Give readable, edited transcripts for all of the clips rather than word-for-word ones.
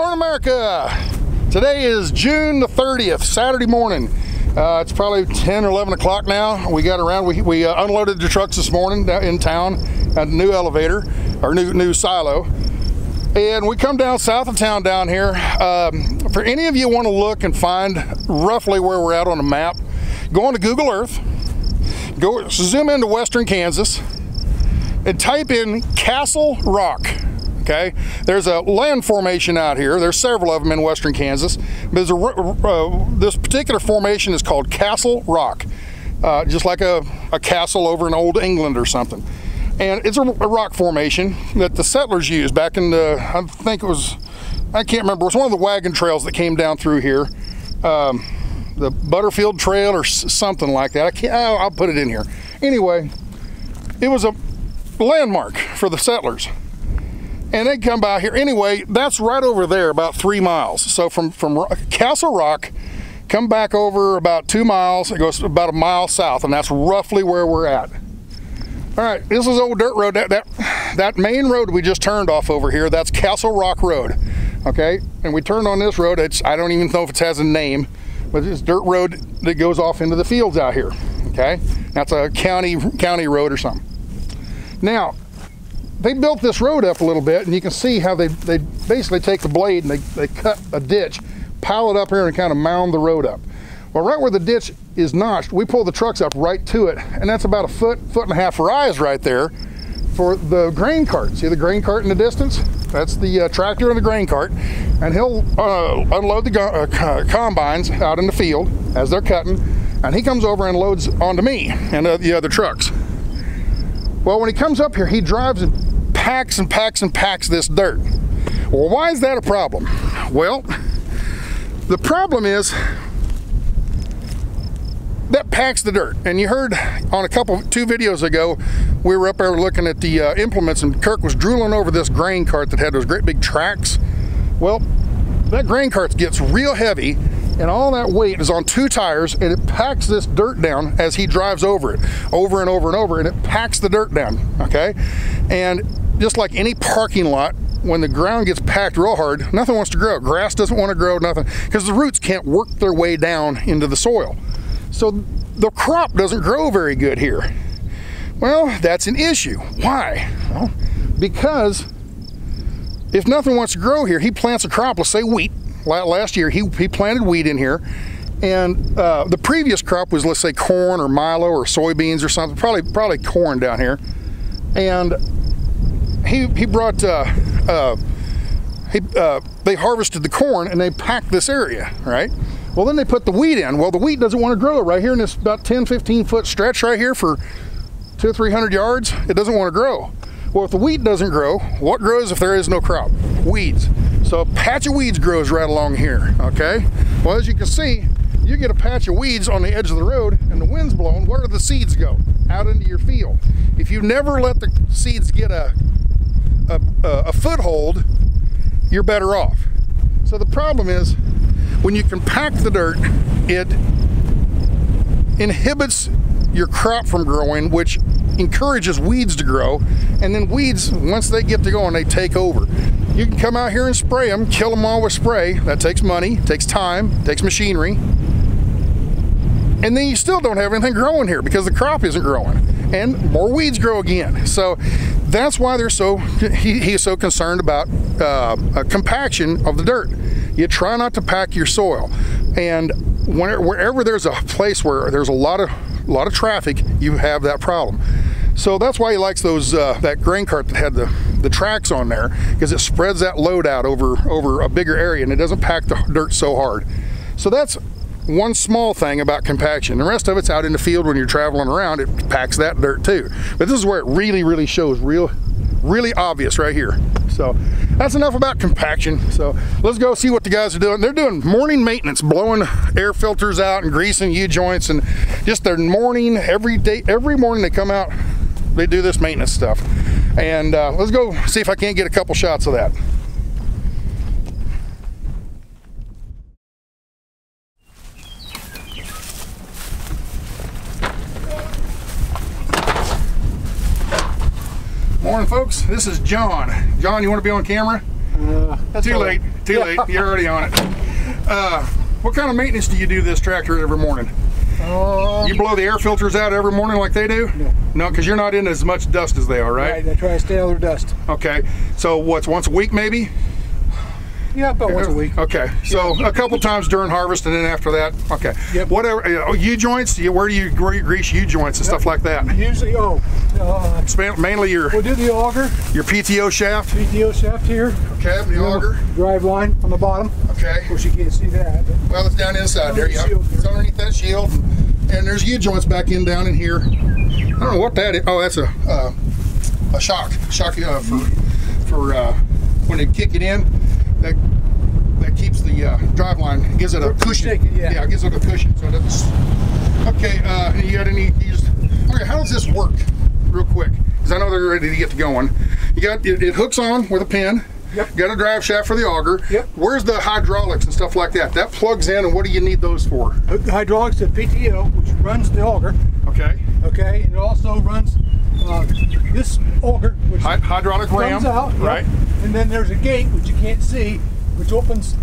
Morning, America. Today is June the 30th, Saturday morning. It's probably 10 or 11 o'clock now. We got around, we unloaded the trucks this morning in town at a new elevator, or new silo. And we come down south of town down here. For any of you want to look and find roughly where we're at on the map, go on to Google Earth, go zoom into western Kansas, and type in Castle Rock. Okay, there's a land formation out here. There's several of them in western Kansas. There's this particular formation is called Castle Rock, just like a castle over in old England or something. And it's a rock formation that the settlers used back in the, I think it was, I can't remember, it was one of the wagon trails that came down through here. The Butterfield Trail or something like that. I'll put it in here. Anyway, it was a landmark for the settlers. And they come by here. Anyway, that's right over there, about 3 miles. So from Castle Rock, come back over about 2 miles. It goes about a mile south, and that's roughly where we're at. All right, this is old dirt road. That main road we just turned off over here, that's Castle Rock Road. Okay, and we turned on this road. I don't even know if it has a name, but it's dirt road that goes off into the fields out here. Okay, that's a county road or something. Now, they built this road up a little bit, and you can see how they basically take the blade and they cut a ditch, pile it up here, and kind of mound the road up. Well, right where the ditch is notched, we pull the trucks up right to it, and that's about a foot and a half rise right there for the grain cart. See the grain cart in the distance? That's the tractor and the grain cart, and he'll unload the combines out in the field as they're cutting, and he comes over and loads onto me and the other trucks. Well, when he comes up here, he drives and packs and packs and packs this dirt. Well, why is that a problem? Well, the problem is that packs the dirt. And you heard on two videos ago, we were up there looking at the implements, and Kirk was drooling over this grain cart that had those great big tracks. Well, that grain cart gets real heavy, and all that weight is on 2 tires, and it packs this dirt down as he drives over it, over and over and over, and it packs the dirt down, okay? And just like any parking lot, when the ground gets packed real hard, nothing wants to grow. Grass doesn't want to grow, nothing, because the roots can't work their way down into the soil. So the crop doesn't grow very good here. Well, that's an issue. Why? Well, because if nothing wants to grow here, he plants a crop, let's say wheat. Last year, he planted wheat in here, and the previous crop was, let's say, corn or milo or soybeans or something, probably corn down here. And he brought, they harvested the corn and they packed this area, right? Well, then they put the wheat in. Well, the wheat doesn't want to grow right here in this about 10, 15 foot stretch right here for 200 or 300 yards. It doesn't want to grow. Well, if the wheat doesn't grow, what grows if there is no crop? Weeds. So a patch of weeds grows right along here, okay? Well, as you can see, you get a patch of weeds on the edge of the road and the wind's blowing, where do the seeds go? Out into your field. If you never let the seeds get a foothold, you're better off. So the problem is, when you compact the dirt, it inhibits your crop from growing, which encourages weeds to grow, and then weeds, once they get to going, they take over. You can come out here and spray them, kill them all with spray. That takes money, takes time, takes machinery, and then you still don't have anything growing here because the crop isn't growing, and more weeds grow again. So that's why he's so concerned about compaction of the dirt. You try not to pack your soil, and wherever there's a place where there's a lot of traffic, you have that problem. So that's why he likes those that grain cart that had the tracks on there, because it spreads that load out over a bigger area and it doesn't pack the dirt so hard. So that's one small thing about compaction. The rest of it's out in the field when you're traveling around, it packs that dirt too. But this is where it really shows really obvious right here. So that's enough about compaction. So let's go see what the guys are doing. They're doing morning maintenance, blowing air filters out and greasing U-joints, and just their morning, every morning they come out, they do this maintenance stuff. And let's go see if I can't get a couple shots of that. Morning, folks. This is John. John, you want to be on camera? That's Too late. Too late. You're already on it. What kind of maintenance do you do this tractor every morning? You blow the air filters out every morning like they do? No. No, because you're not in as much dust as they are, right? Right, I try to stay out of their dust. Okay. So what's once a week maybe? Yeah, about once a week. Okay. So a couple times during harvest, and then after that, okay. Yep. Whatever. U-joints, where do you grease U-joints and stuff like that? Usually, Mainly we'll do the auger. your PTO shaft? PTO shaft here. Okay, the auger. Drive line on the bottom. Okay. Of course, you can't see that. Well, it's down inside there. Yeah. It's underneath that shield. And there's U-joints back in down in here. I don't know what that is. Oh, that's a shock for when they kick it in. That keeps the drive line, gives it a cushion. Yeah, it gives it a cushion. So that's okay. You got any? Okay, how does this work? Real quick, because I know they're ready to get to going. You got it hooks on with a pin. Yep. Got a drive shaft for the auger. Yep. Where's the hydraulics and stuff like that? That plugs in, and what do you need those for? The hydraulics, the PTO, which runs the auger. Okay. Okay, and it also runs this auger, which hydraulic ram. comes out. Right. Yep. And then there's a gate which you can't see, which opens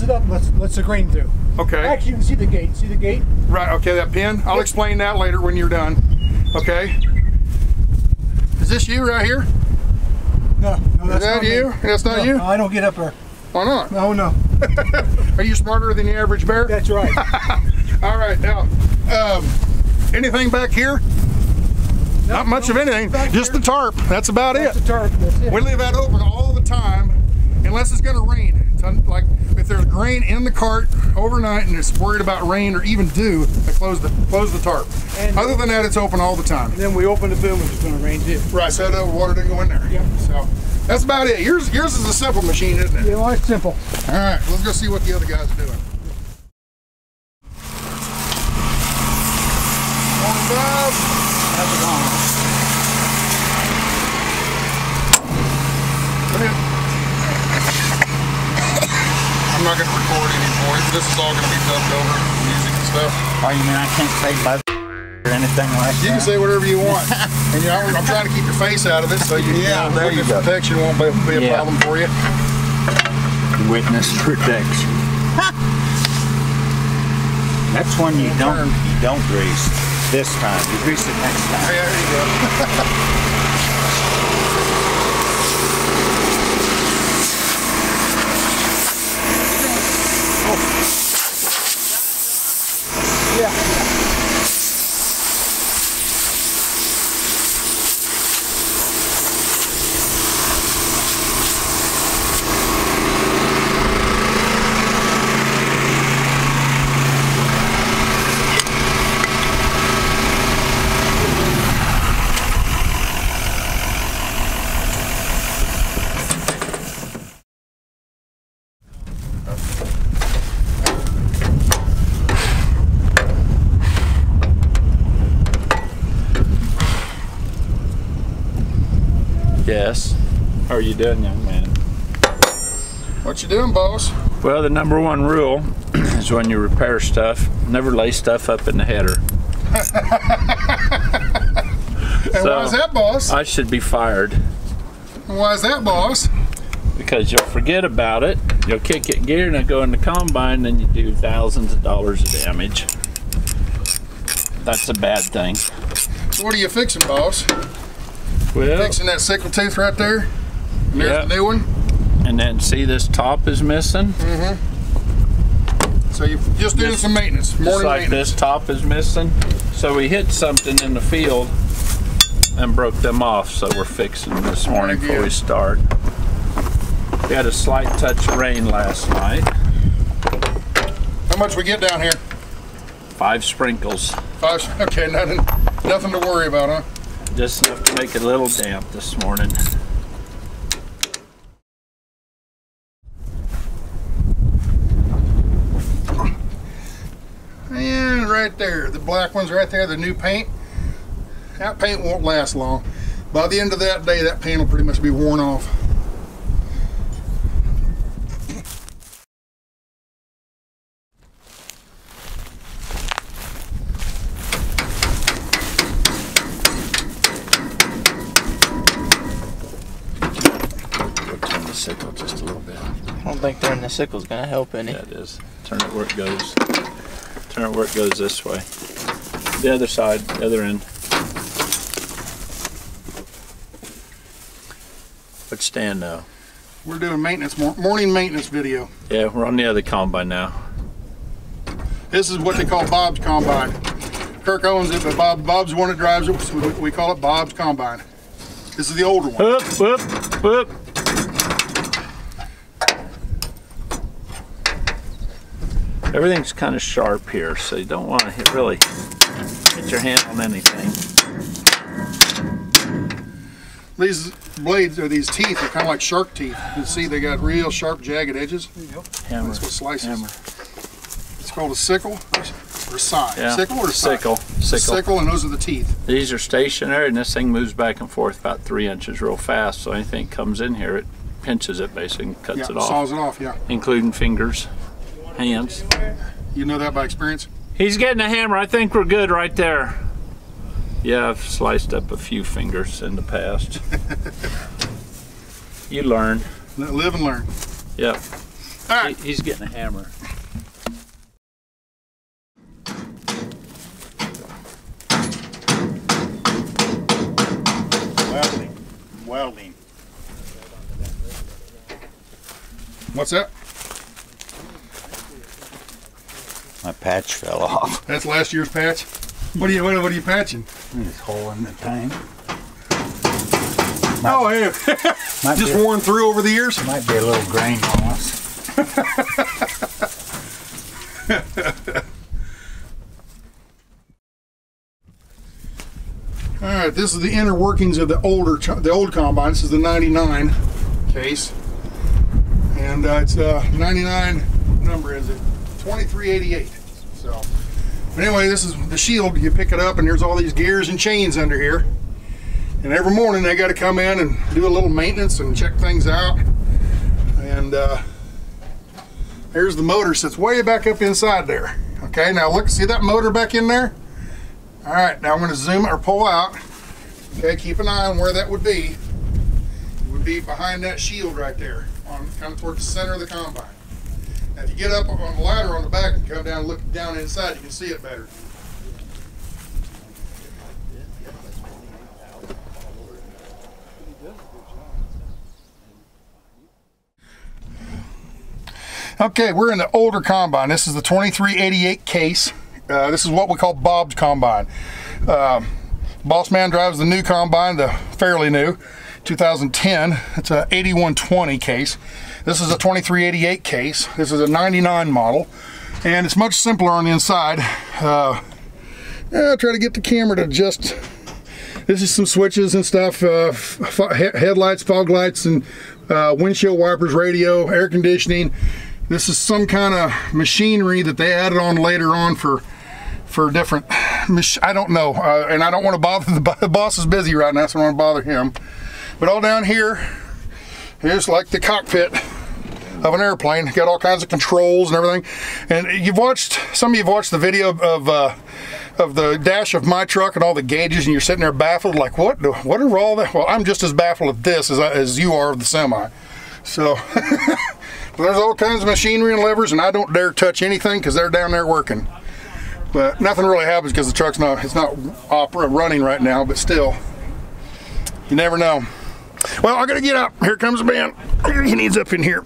it up and lets the grain through. Okay. Actually, you can see the gate. See the gate? Right. Okay. That pin. I'll explain that later when you're done. Okay. Is this you right here? No, that's Is that not you? me. That's not you? No, I don't get up there. Why not? No. Are you smarter than the average bear? That's right. All right. Now, anything back here? Not much of anything. Just the tarp. That's about That's it. the tarp. That's it. We leave that open all the time, unless it's going to rain. Like if there's grain in the cart overnight and it's worried about rain or even dew, I close the tarp. And other than that, it's open all the time. And then we open the boom if it's going to rain too. Right, so the water didn't go in there. Yep. So that's about it. Yours is a simple machine, isn't it? Yeah, well, it's simple. All right, let's go see what the other guys are doing. Morning, Bob. How's it going? I'm not going to record anymore. This is all going to be dubbed over, music and stuff. Oh, you mean I can't say buzz or anything like that? You can say whatever you want. And you know, I'm trying to keep your face out of it, so there you go. protection won't be a problem for you. Witness protection. That's one you don't grease this time. You grease it next time. Yeah, there you go. Yeah. Yes. How are you doing, young man? What you doing, boss? Well, the number one rule is when you repair stuff, never lay stuff up in the header. And why is that, boss? I should be fired. Why is that, boss? Because you'll forget about it, you'll kick it gear and it'll go in the combine and you do thousands of dollars of damage. That's a bad thing. So what are you fixing, boss? Well, Fixing that sickle tooth right there? And there's the new one? and then see this top is missing? Mm-hmm. So you're just doing some maintenance, Just morning like maintenance. this top is missing. So we hit something in the field and broke them off, so we're fixing them this morning before we start. We had a slight touch of rain last night. How much we get down here? 5 sprinkles. 5, okay, nothing to worry about, huh? Just enough to make it a little damp this morning. And right there, the black one's right there, the new paint. That paint won't last long. By the end of that day, that paint will pretty much be worn off. Turn the sickle just a little bit. Oh, don't think turning the sickle's gonna help any. Yeah, it is. Turn it where it goes. Turn it where it goes this way. The other side, the other end. Which stand now? We're doing maintenance, morning maintenance video. Yeah, we're on the other combine now. This is what they call Bob's Combine. Kirk owns it, but Bob's the one that drives it, so we call it Bob's Combine. This is the older one. Whoop, whoop, whoop. Everything's kind of sharp here, so you don't want to really hit your hand on anything. These blades, or these teeth, are kind of like shark teeth. You can see they got real sharp, jagged edges. Hammer. That's what slices. Hammer. It's called a sickle or side. Yeah. Sickle or side? Sickle. Sickle, and those are the teeth. These are stationary, and this thing moves back and forth about 3 inches real fast. So anything comes in here, it pinches it basically and cuts it off. Saws it off, yeah. Including fingers, hands. You know that by experience? He's getting a hammer. I think we're good right there. Yeah, I've sliced up a few fingers in the past. You learn. Live and learn. Yep. All right. He's getting a hammer. Welding. What's that? My patch fell off. That's last year's patch. What are you patching? This hole in the tank. Oh, yeah. Just worn through over the years? Might be a little grain loss. All right, this is the inner workings of the old combine. This is the 99 case, and it's 99. Number is it 2388? So, but anyway, this is the shield. You pick it up, and there's all these gears and chains under here. And every morning they got to come in and do a little maintenance and check things out. And here's the motor sits way back up inside there. Okay, now look, see that motor back in there? All right, now I'm going to zoom or pull out. Okay, keep an eye on where that would be. It would be behind that shield right there, on kind of towards the center of the combine. Now if you get up on the ladder on the back and come down and look down inside, you can see it better. Okay, we're in the older combine. This is the 2388 case. This is what we call Bob's Combine. Boss Man drives the new combine, the fairly new, 2010. It's a 8120 case. This is a 2388 case. This is a 99 model, and it's much simpler on the inside. I'll try to get the camera to adjust. This is some switches and stuff, headlights, fog lights, and windshield wipers, radio, air conditioning. This is some kind of machinery that they added on later on for different, I don't know, and I don't want to bother, the boss is busy right now, so I don't want to bother him. But all down here, here's like the cockpit of an airplane. Got all kinds of controls and everything. And some of you have watched the video of the dash of my truck and all the gauges, and you're sitting there baffled, like, what are all that? Well, I'm just as baffled at this as you are of the semi. So, there's all kinds of machinery and levers, and I don't dare touch anything because they're down there working. But nothing really happens because the truck's not running right now, but still, you never know. Well, I gotta get up. Here comes Ben. He needs up in here.